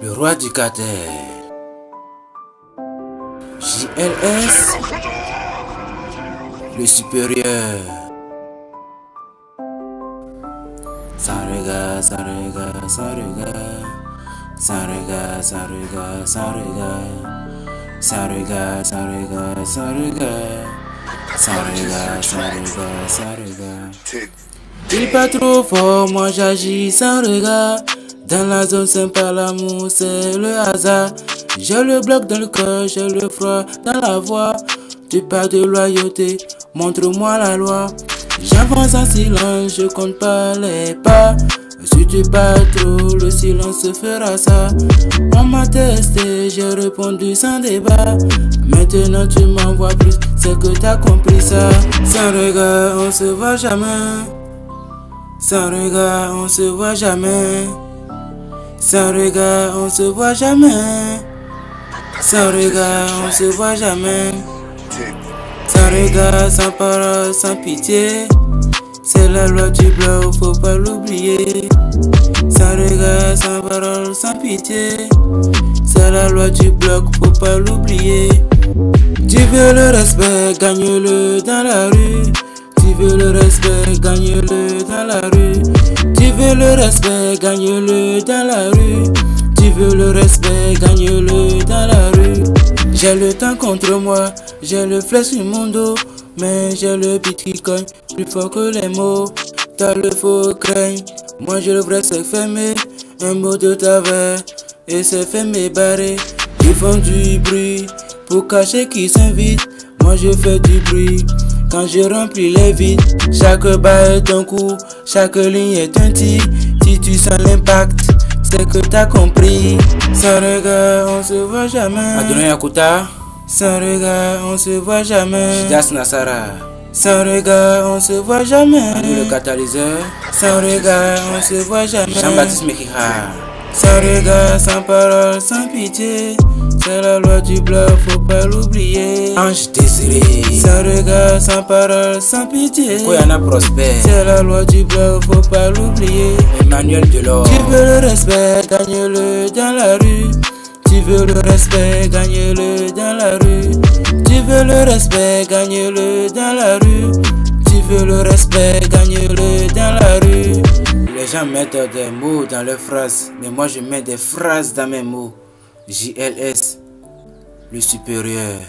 Le roi du cartel. JLS, le supérieur. Sans regard, sans regard, sans regard. Sans regard, sans regard, sans regard. Sans regard, sans regard, sans regard. Sans regard, sans regard, sans regard. Il pas trop fort, moi j'agis sans regard. Dans la zone c'est pas l'amour, c'est le hasard. J'ai le bloc dans le cœur, j'ai le froid dans la voix. Tu parles de loyauté, montre-moi la loi. J'avance en silence, je compte pas les pas. Si tu parles trop, le silence fera ça. On m'a testé, j'ai répondu sans débat. Maintenant tu m'envoies plus, c'est que t'as compris ça. Sans regard, on se voit jamais. Sans regard, on se voit jamais. Sans regard, on se voit jamais. Sans regard, on se voit jamais. Sans regard, sans parole, sans pitié. C'est la loi du bloc, faut pas l'oublier. Sans regard, sans parole, sans pitié. C'est la loi du bloc, faut pas l'oublier. Tu veux le respect, gagne-le dans la rue. Tu veux le respect, gagne-le dans la rue. Tu veux le respect, gagne-le dans la rue. Tu veux le respect, gagne-le dans la rue. J'ai le temps contre moi, j'ai le flèche sur mon dos. Mais j'ai le beat qui cogne, plus fort que les mots. T'as le faux craigne, moi j'ai le vrai c'est fermé. Un mot de travers, et c'est fermé barré. Ils font du bruit, pour cacher qu'ils s'invitent. Moi je fais du bruit, quand je remplis les vides. Chaque bas est un coup, chaque ligne est un tir. Si tu sens l'impact, c'est que t'as compris. Sans regard, on se voit jamais. Adonai Yakuta. Sans regard, on se voit jamais. Jidas Nassara. Sans regard, on se voit jamais. Andou le catalyseur. Sans regard, on se voit jamais. Jean-Baptiste Mekiha. Sans regard, sans parole, sans pitié. C'est la loi du bloc, faut pas l'oublier. Ange Désiré. Sans regard, sans parole, sans pitié. Koyana Prosper. C'est la loi du bloc, faut pas l'oublier. Emmanuel Delors. Tu veux le respect, gagne-le dans la rue. Tu veux le respect, gagne-le dans la rue. Tu veux le respect, gagne-le dans la rue. Tu veux le respect, gagne-le dans la rue. Les gens mettent des mots dans leurs phrases, mais moi je mets des phrases dans mes mots. JLS, le supérieur.